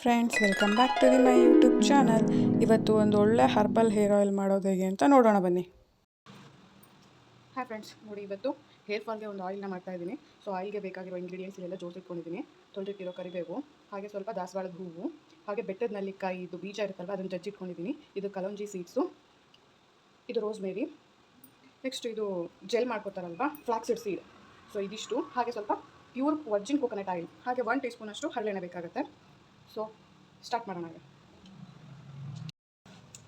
Friends, welcome back to my YouTube channel. ಇವತ್ತು ಒಂದು ಒಳ್ಳೆ ಹರ್ಬಲ್ ಹೇರ್ ಆಯಿಲ್ ಮಾಡೋದು ಹೇಗೆ ಅಂತ ನೋಡೋಣ ಬನ್ನಿ. ಹಾಯ್ ಫ್ರೆಂಡ್ಸ್, ನೋಡಿ ಇವತ್ತು ಹೇರ್ ಫಾಲ್ಗೆ ಒಂದು ಆಯಿಲ್ನ ಮಾಡ್ತಾ ಇದ್ದೀನಿ. ಸೊ ಆಯಿಲ್ಗೆ ಬೇಕಾಗಿರೋ ಇಂಗ್ರೀಡಿಯೆಂಟ್ಸ್ ಇಲ್ಲೆಲ್ಲ ಜೋಡಿಸಿಟ್ಕೊಂಡಿದ್ದೀನಿ. ತೊಳೆದಿಟ್ಟಿರೋ ಕರಿಬೇವು, ಹಾಗೆ ಸ್ವಲ್ಪ ದಾಸವಾಳದ ಹೂವು, ಹಾಗೆ ಬೆಟ್ಟದ ನಲ್ಲಿಕಾಯಿ ಇದು ಬೀಜ ಇರುತ್ತಲ್ವ ಅದನ್ನು ಜಜ್ಜಿಟ್ಕೊಂಡಿದ್ದೀನಿ. ಇದು ಕಲೋಂಜಿ ಸೀಡ್ಸು, ಇದು ರೋಸ್ಮೇರಿ, ನೆಕ್ಸ್ಟ್ ಇದು ಜೆಲ್ ಮಾಡ್ಕೊತಾರಲ್ವ ಫ್ಲಾಕ್ಸಿಡ್ ಸೀಡ್. ಸೊ ಇದಿಷ್ಟು, ಹಾಗೆ ಸ್ವಲ್ಪ ಪ್ಯೂರ್ ವರ್ಜಿನ್ ಕೋಕೋನಟ್ ಆಯಿಲ್, ಹಾಗೆ 1 ಟೀ ಸ್ಪೂನಷ್ಟು ಹರಳೆಣ್ಣೆ ಬೇಕಾಗುತ್ತೆ. ಸೊ ಸ್ಟಾರ್ಟ್ ಮಾಡೋಣ.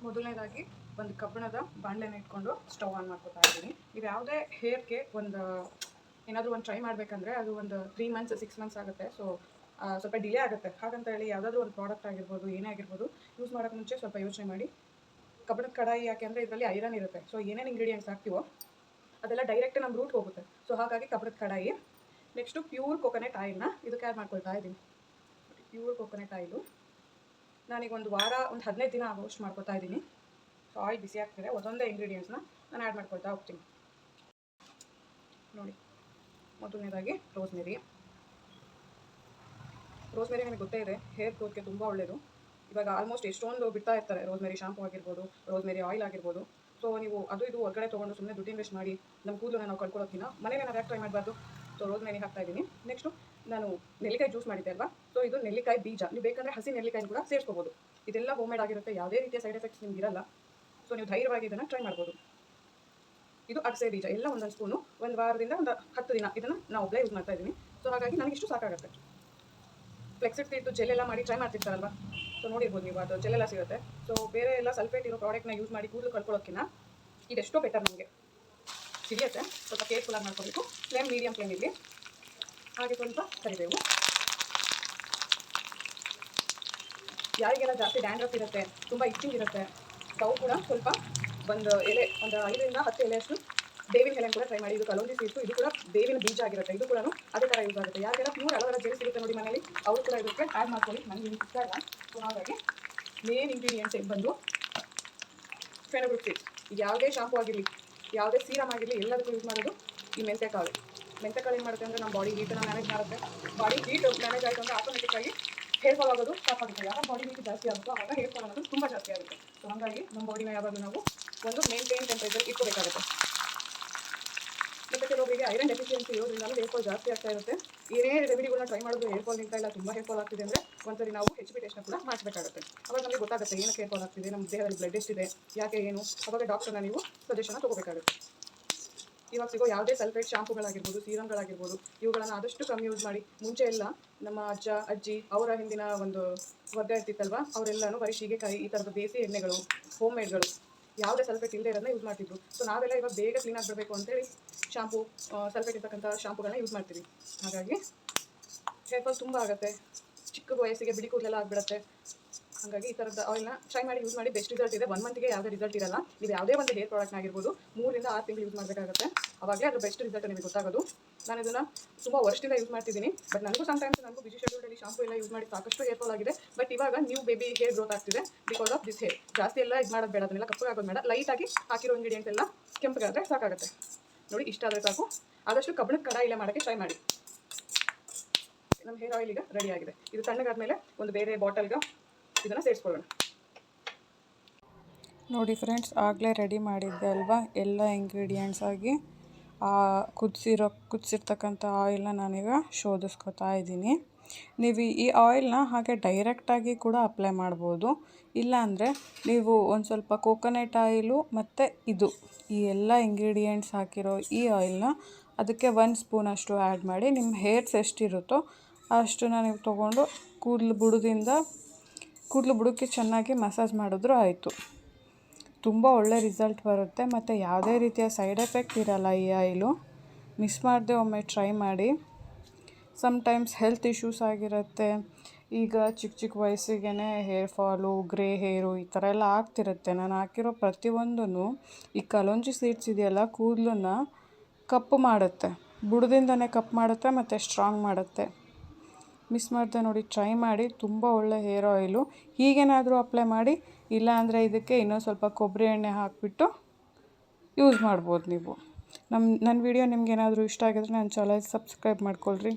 ಮೊದಲನೇದಾಗಿ ಒಂದು ಕಬ್ಬಿಣದ ಬಾಣಲೆನ ಇಟ್ಕೊಂಡು ಸ್ಟವ್ ಆನ್ ಮಾಡ್ಕೊತಾ ಇದ್ದೀನಿ. ನೀವು ಯಾವುದೇ ಹೇರ್ಗೆ ಏನಾದರೂ ಒಂದು ಟ್ರೈ ಮಾಡಬೇಕಂದ್ರೆ ಅದು ಒಂದು 3 ಮಂತ್ಸ್ 6 ಮಂತ್ಸ್ ಆಗುತ್ತೆ. ಸೊ ಸ್ವಲ್ಪ ಡಿಲೇ ಆಗುತ್ತೆ. ಹಾಗಂತ ಹೇಳಿ ಯಾವುದಾದ್ರೂ ಒಂದು ಪ್ರಾಡಕ್ಟ್ ಆಗಿರ್ಬೋದು, ಏನೇ ಆಗಿರ್ಬೋದು, ಯೂಸ್ ಮಾಡೋಕ್ಕೆ ಮುಂಚೆ ಸ್ವಲ್ಪ ಯೋಚನೆ ಮಾಡಿ. ಕಬ್ಬಿಣದ ಕಡಾಯಿ ಯಾಕೆ ಅಂದರೆ ಇದರಲ್ಲಿ ಐರನ್ ಇರುತ್ತೆ. ಸೊ ಏನೇನು ಇಂಗ್ರೀಡಿಯೆಂಟ್ಸ್ ಹಾಕ್ತೀವೋ ಅದೆಲ್ಲ ಡೈರೆಕ್ಟ್ ನಮ್ಮ ರೂಟ್ ಹೋಗುತ್ತೆ. ಸೊ ಹಾಗಾಗಿ ಕಬ್ಬಿಣದ ಕಡಾಯಿ. ನೆಕ್ಸ್ಟು ಪ್ಯೂರ್ ಕೊಕೊನಟ್ ಆಯಿಲ್ನ ಇದಕ್ಕೆ ಆ್ಯಡ್ ಮಾಡ್ಕೊಳ್ತಾ ಇದ್ದೀನಿ. ಪ್ಯೂರ್ ಕೊಕೊನಟ್ ಆಯಿಲು ನಾನೀಗ ಒಂದು ವಾರ, ಒಂದು 15 ದಿನ ಆಗೋಷ್ಟು ಮಾಡ್ಕೊತಾ ಇದ್ದೀನಿ. ಸೊ ಆಯಿಲ್ ಬಿಸಿ ಆಗ್ತಿದೆ, ಒಂದೊಂದೇ ಇಂಗ್ರೀಡಿಯೆಂಟ್ಸ್ನ ನಾನು ಆ್ಯಡ್ ಮಾಡ್ಕೊಳ್ತಾ ಹೋಗ್ತೀನಿ. ನೋಡಿ, ಮೊದಲನೇದಾಗಿ ರೋಸ್ಮೇರಿ ನಿಮಗೆ ಗೊತ್ತೇ ಇದೆ, ಹೇರ್ ಗ್ರೋತ್ಗೆ ತುಂಬ ಒಳ್ಳೆಯದು. ಇವಾಗ ಆಲ್ಮೋಸ್ಟ್ ಎಷ್ಟೊಂದು ಬಿಡ್ತಾ ಇರ್ತಾರೆ, ರೋಸ್ಮೇರಿ ಶಾಂಪೂ ಆಗಿರ್ಬೋದು, ರೋಸ್ಮೇರಿ ಆಯಿಲ್ ಆಗಿರ್ಬೋದು. ಸೊ ನೀವು ಅದು ಇದು ಹೊರಗಡೆ ತೊಗೊಂಡು ಸುಮ್ಮನೆ ದುಡ್ಡು ಇನ್ವೆಸ್ಟ್ ಮಾಡಿ ನಮ್ಮ ಕೂದಲನ್ನ ನಾವು ಕಳ್ಕೊಳ್ಳೋಕ್ಕಿಂತ ಮನೇಲಿ ನಾವು ಯಾಕೆ ಟ್ರೈ ಮಾಡಬಾರ್ದು. ಸೊ ರೋಸ್ಮೇರಿ ಹಾಕ್ತಾ ಇದ್ದೀನಿ. ನೆಕ್ಸ್ಟು ನಾನು ನೆಲ್ಲಿಕಾಯಿ ಜ್ಯೂಸ್ ಮಾಡಿದ್ದೆ ಅಲ್ವಾ, ಸೊ ಇದು ನೆಲ್ಲಿಕಾಯಿ ಬೀಜ. ನೀವು ಬೇಕಂದರೆ ಹಸಿ ನೆಲ್ಲಿಕಾಯಿ ಕೂಡ ಸೇರಿಸ್ಕೋಬೋದು. ಇದೆಲ್ಲ ಹೋಮ್ಮೇಡ್ ಆಗಿರುತ್ತೆ, ಯಾವುದೇ ರೀತಿಯ ಸೈಡ್ ಎಫೆಕ್ಟ್ಸ್ ನಿಮ್ಗೆ ಇರಲ್ಲ. ಸೊ ನೀವು ಧೈರ್ಯವಾಗಿ ಇದನ್ನು ಟ್ರೈ ಮಾಡ್ಬೋದು. ಇದು ಅಗಸೆ ಬೀಜ, ಎಲ್ಲ ಒಂದೊಂದು ಸ್ಪೂನು, ಒಂದು ವಾರದಿಂದ ಒಂದು 10 ದಿನ ಇದನ್ನು ನಾವು ಒಬ್ಬಳೇ ಯೂಸ್ ಮಾಡ್ತಾ ಇದ್ದೀನಿ. ಸೊ ಹಾಗಾಗಿ ನನಗಿಷ್ಟು ಸಾಕಾಗುತ್ತೆ. ಫ್ಲೆಕ್ಸಿಡ್ ಸೀಡ್ದು ಜೆಲ್ ಎಲ್ಲ ಮಾಡಿ ಟ್ರೈ ಮಾಡ್ತಿರ್ತಾರಲ್ವ, ಸೊ ನೋಡಿರ್ಬೋದು ನೀವು, ಅದು ಜೆಲ್ ಎಲ್ಲ ಸಿಗುತ್ತೆ. ಸೊ ಬೇರೆ ಎಲ್ಲ ಸಲ್ಫೇಟ್ ಇರೋ ಪ್ರಾಡಕ್ಟ್ನ ಯೂಸ್ ಮಾಡಿ ಕೂದಲು ಕಳ್ಕೊಳ್ಳೋಕ್ಕಿಂತ ಇದೆಷ್ಟೋ ಬೆಟರ್. ನಮಗೆ ಸಿರಿಯುತ್ತೆ. ಸ್ವಲ್ಪ ಕೇರ್ಫುಲ್ಲಾಗಿ ಮಾಡ್ಕೋಬೇಕು. ಫ್ಲೇಮ್ ಮೀಡಿಯಮ್ ಫ್ಲೇಮ್ ಇರಲಿ. ಹಾಗೆ ಸ್ವಲ್ಪ ಕರಿಬೇವು. ಯಾರಿಗೆಲ್ಲ ಜಾಸ್ತಿ ಡ್ಯಾಂಡ್ರಫ್ ಇರುತ್ತೆ, ತುಂಬ ಇಚ್ಚಿಂಗ್ ಇರುತ್ತೆ, ತಾವು ಕೂಡ ಸ್ವಲ್ಪ ಒಂದು 5 ರಿಂದ 10 ಎಲೆಯಷ್ಟು ಬೇವಿನ ಎಲೆಯನ್ನು ಕೂಡ ಟ್ರೈ ಮಾಡಿ. ಇದು ಕಲೋಂಜಿ ಸೀಡ್ಸು, ಇದು ಕೂಡ ಬೇವಿನ ಬೀಜ ಆಗಿರುತ್ತೆ. ಇದು ಕೂಡ ಅದೇ ಥರ ಯೂಸ್ ಆಗುತ್ತೆ. ಯಾರಿಗೆಲ್ಲ ಪ್ಯೂರ್ ಅಲೋವೆರಾ ಜೆಲ್ ಸಿಗುತ್ತೆ ನೋಡಿ ಮನೇಲಿ, ಅವರು ಕೂಡ ಇದಕ್ಕೆ ಆ್ಯಡ್ ಮಾಡ್ಕೊಳ್ಳಿ. ನನಗೆ ಇಷ್ಟ ಇಲ್ಲ. ಸೊ ಹಾಗಾಗಿ ಮೇನ್ ಇಂಗ್ರೀಡಿಯೆಂಟ್ಸ್ ಬಂದು ಫೆನುಗ್ರೀಕ್ ಸೀಡ್ಸ್. ಈಗ ಯಾವುದೇ ಶಾಂಪೂ ಆಗಿರಲಿ, ಯಾವುದೇ ಸೀರಮ್ ಆಗಿರಲಿ, ಎಲ್ಲದಕ್ಕೂ ಯೂಸ್ ಮಾಡೋದು ಈ ಮೆಂತೆಕಾಳು. ಮೆಂತೆಕಾಳು ಏನು ಮಾಡುತ್ತೆ ಅಂದರೆ ನಮ್ಮ ಬಾಡಿ ಹೀಟನ್ನು ಮ್ಯಾನೇಜ್ ಮಾಡುತ್ತೆ. ಬಾಡಿ ಹೀಟ್ ಮ್ಯಾನೇಜ್ ಆಯಿತು ಅಂದರೆ ಆಟೋಮೆಟಿಕ್ಕಾಗಿ ಹೇರ್ ಫಾಲ್ ಆಗೋದು ಸ್ಟಾಪ್ ಆಗುತ್ತೆ. ಯಾವಾಗ ಬಾಡಿ ಹೀಟ್ ಜಾಸ್ತಿ ಆಗುತ್ತೋ ಆವಾಗ ಹೇರ್ ಫಾಲ್ ಆಗೋದು ತುಂಬ ಜಾಸ್ತಿ ಆಗುತ್ತೆ. ಸೊ ಹಾಗಾಗಿ ನಮ್ಮ ಬಾಡಿನ ಯಾವಾಗಲೂ ನಾವು ಒಂದು ಮೇಂಟೈನ್ ಟೆಂಪರೇಚರ್ ಇಟ್ಕೋಬೇಕಾಗುತ್ತೆ. ಮತ್ತು ಕೆಲವೊಬ್ಬರಿಗೆ ಐರನ್ ಡೆಫಿಷಿಯನ್ಸಿ ಇರೋದ್ರಿಂದ ಹೇರ್ ಫಾಲ್ ಜಾಸ್ತಿ ಆಗ್ತಾ ಇರುತ್ತೆ. ಏನೇ ರೆಮಿಡಿಗಳನ್ನ ಟ್ರೈ ಮಾಡಿದ್ರು ಹೇರ್ ಫಾಲ್ ನಿಂತ ಇಲ್ಲ, ತುಂಬ ಹೇರ್ ಫಾಲ್ ಆಗ್ತಿದೆ ಅಂದರೆ ಒಂದ್ಸರಿ ನಾವು HB ಟೆಸ್ಟ್ನ ಕೂಡ ಮಾಡಿಸಬೇಕಾಗುತ್ತೆ. ಅವಾಗ ನಮಗೆ ಗೊತ್ತಾಗುತ್ತೆ ಏನಕ್ಕೆ ಹೇರ್ ಫಾಲ್ ಆಗ್ತಿದೆ, ನಮ್ಮ ದೇಹದಲ್ಲಿ ಬ್ಲಡ್ ಎಷ್ಟಿದೆ, ಯಾಕೆ ಏನು. ಅವಾಗ ಡಾಕ್ಟರ್ನ ನೀವು ಸಜೆಷನ್ನ ತೊಗೋಬೇಕಾಗುತ್ತೆ. ಇವಾಗ ಸಿಗೋ ಯಾವುದೇ ಸಲ್ಫೇಟ್ ಶಾಂಪೂಗಳಾಗಿರ್ಬೋದು, ಸೀರಮ್ಗಳಾಗಿರ್ಬೋದು, ಇವುಗಳನ್ನು ಆದಷ್ಟು ಕಮ್ಮಿ ಯೂಸ್ ಮಾಡಿ. ಮುಂಚೆ ಎಲ್ಲ ನಮ್ಮ ಅಜ್ಜ ಅಜ್ಜಿ ಅವರ ಹಿಂದಿನ ಒಂದು ವರ್ಗ ಇರ್ತಿತ್ತಲ್ವ, ಅವರೆಲ್ಲನೂ ಬರೀ ಶೀಗೆಕಾಯಿ ಈ ಥರದ ದೇಸಿ ಎಣ್ಣೆಗಳು, ಹೋಮ್ ಮೇಡ್ಗಳು, ಯಾವುದೇ ಸಲ್ಫೇಟ್ ಇಲ್ಲದೆ ಇರೋದನ್ನ ಯೂಸ್ ಮಾಡ್ತಿದ್ರು. ಸೊ ನಾವೆಲ್ಲ ಇವಾಗ ಬೇಗ ಕ್ಲೀನ್ ಆಗಿಬಿಡಬೇಕು ಅಂತೇಳಿ ಶಾಂಪೂ, ಸಲ್ಫೇಟ್ ಇರ್ತಕ್ಕಂಥ ಶಾಂಪೂಗಳನ್ನ ಯೂಸ್ ಮಾಡ್ತೀವಿ. ಹಾಗಾಗಿ ಹೇರ್ ಫಾಲ್ ತುಂಬ ಆಗುತ್ತೆ. ಚಿಕ್ಕ ವಯಸ್ಸಿಗೆ ಬಿಡಿ ಕೂದಲೆಲ್ಲ ಆಗಿಬಿಡುತ್ತೆ. ಹಾಗಾಗಿ ಈ ಥರದ ಆಯಿಲ್ನ ಟ್ರೈ ಮಾಡಿ, ಯೂಸ್ ಮಾಡಿ. ಬೆಸ್ಟ್ ರಿಸಲ್ಟ್ ಇದೆ. 1 ಮಂತ್ಗೆ ಯಾವುದೇ ರಿಸಲ್ಟ್ ಇರಲ್ಲ. ನೀವು ಯಾವುದೇ ಒಂದು ಹೇರ್ ಪ್ರಾಡಕ್ಟ್ನ ಆಗಿರ್ಬೋದು 3 ರಿಂದ 6 ತಿಂಗಳು ಯೂಸ್ ಮಾಡಬೇಕಾಗುತ್ತೆ. ಆವಾಗಲೇ ಅದ್ರ ಬೆಸ್ಟ್ ರಿಸಲ್ಟ್ ನಿಮಗೆ ಗೊತ್ತಾಗೋದು. ನಾನು ಇದನ್ನು ತುಂಬ ವರ್ಷದಿಂದ ಯೂಸ್ ಮಾಡ್ತಿದ್ದೀನಿ. ಬಟ್ ನನಗೂ ನನಗೂ ಬಿಜಿ ಶೆಡ್ಯೂಲ್ಡಲ್ಲಿ ಶಾಂಪೂ ಎಲ್ಲ ಯೂಸ್ ಮಾಡಿ ಸಾಕಷ್ಟು ಹೇರ್ ಫಾಲ್ ಆಗಿದೆ. ಬಟ್ ಇವಾಗ ನ್ಯೂ ಬೇಬಿ ಹೇರ್ ಗ್ರೋತ್ ಆಗ್ತಿದೆ ಬಿಕಾಸ್ ಆಫ್ ದಿಸ್ ಹೇರ್. ಜಾಸ್ತಿ ಎಲ್ಲ ಇದು ಮಾಡೋದು ಬೇಡ, ಅದನ್ನೆಲ್ಲ ಕಪ್ಪಗಾಗೋದು ಬೇಡ. ಲೈಟಾಗಿ ಹಾಕಿರೋ ಇಂಗ್ರೀಡಿಯೆಂಟ್ಸ್ ಎಲ್ಲ ಕೆಂಪಗಾದರೆ ಸಾಕಾಗುತ್ತೆ. ನೋಡಿ, ಇಷ್ಟ ಆದರೆ ಸಾಕು. ಆದಷ್ಟು ಕಬ್ಬಿಣದ ಕಡಾಯಿಲೆ ಮಾಡೋಕ್ಕೆ ಟ್ರೈ ಮಾಡಿ. ನಮ್ಮ ಹೇರ್ ಆಯಿಲ್ ಈಗ ರೆಡಿ ಆಗಿದೆ. ಇದು ತಣ್ಣಗಾದ್ಮೇಲೆ ಒಂದು ಬೇರೆ ಬಾಟಲ್ಗೆ ಇದನ್ನು ಸೇರಿಸ್ಕೊಳ್ಳೋಣ. ನೋಡಿ ಫ್ರೆಂಡ್ಸ್, ಆಗಲೇ ರೆಡಿ ಮಾಡಿದ್ದೆ ಅಲ್ವಾ ಎಲ್ಲ ಇಂಗ್ರೀಡಿಯೆಂಟ್ಸ್ ಆಗಿ. ಕುದಿಸಿರ್ತಕ್ಕಂಥ ಆಯಿಲ್ನ ನಾನೀಗ ಶೋಧಿಸ್ಕೊತಾ ಇದ್ದೀನಿ. ನೀವು ಈ ಆಯಿಲ್ನ ಹಾಗೆ ಡೈರೆಕ್ಟಾಗಿ ಕೂಡ ಅಪ್ಲೈ ಮಾಡ್ಬೋದು. ಇಲ್ಲಾಂದರೆ ನೀವು ಒಂದು ಸ್ವಲ್ಪ ಕೋಕೋನಟ್ ಆಯಿಲು ಮತ್ತು ಈ ಎಲ್ಲ ಇಂಗ್ರೀಡಿಯೆಂಟ್ಸ್ ಹಾಕಿರೋ ಈ ಆಯಿಲ್ನ ಅದಕ್ಕೆ 1 ಸ್ಪೂನಷ್ಟು ಆ್ಯಡ್ ಮಾಡಿ, ನಿಮ್ಮ ಹೇರ್ಸ್ ಎಷ್ಟಿರುತ್ತೋ ಅಷ್ಟನ್ನು ನೀವು ತೊಗೊಂಡು ಕೂದಲು ಬುಡಕ್ಕೆ ಚೆನ್ನಾಗಿ ಮಸಾಜ್ ಮಾಡಿದ್ರೂ ಆಯಿತು. ತುಂಬ ಒಳ್ಳೆ ರಿಸಲ್ಟ್ ಬರುತ್ತೆ ಮತ್ತು ಯಾವುದೇ ರೀತಿಯ ಸೈಡ್ ಎಫೆಕ್ಟ್ ಇರಲ್ಲ ಈ ಆಯಿಲು. ಮಿಸ್ ಮಾಡದೆ ಒಮ್ಮೆ ಟ್ರೈ ಮಾಡಿ. ಸಮ್ಟೈಮ್ಸ್ ಹೆಲ್ತ್ ಇಶ್ಯೂಸ್ ಆಗಿರುತ್ತೆ. ಈಗ ಚಿಕ್ಕ ವಯಸ್ಸಿಗೆ ಹೇರ್ ಫಾಲು, ಗ್ರೇ ಹೇರು ಈ ಥರ ಎಲ್ಲ ಆಗ್ತಿರುತ್ತೆ. ನಾನು ಹಾಕಿರೋ ಪ್ರತಿಯೊಂದೂ ಈ ಕಲೋಂಜಿ ಸೀಡ್ಸ್ ಇದೆಯಲ್ಲ, ಕೂದಲನ್ನ ಕಪ್ಪು ಮಾಡುತ್ತೆ, ಬುಡದಿಂದನೇ ಕಪ್ಪು ಮಾಡುತ್ತೆ ಮತ್ತು ಸ್ಟ್ರಾಂಗ್ ಮಾಡುತ್ತೆ. ಮಿಸ್ ಮಾಡದೆ ನೋಡಿ, ಟ್ರೈ ಮಾಡಿ. ತುಂಬ ಒಳ್ಳೆ ಹೇರ್ ಆಯಿಲು. ಹೀಗೇನಾದರೂ ಅಪ್ಲೈ ಮಾಡಿ, ಇಲ್ಲಾಂದರೆ ಇದಕ್ಕೆ ಇನ್ನೂ ಸ್ವಲ್ಪ ಕೊಬ್ಬರಿ ಎಣ್ಣೆ ಹಾಕಿಬಿಟ್ಟು ಯೂಸ್ ಮಾಡ್ಬೋದು ನೀವು. ನನ್ನ ವಿಡಿಯೋ ನಿಮ್ಗೇನಾದರೂ ಇಷ್ಟ ಆಗಿದ್ರೆ ನನ್ನ ಚಾನಲ್ ಸಬ್ಸ್ಕ್ರೈಬ್ ಮಾಡ್ಕೊಳ್ರಿ.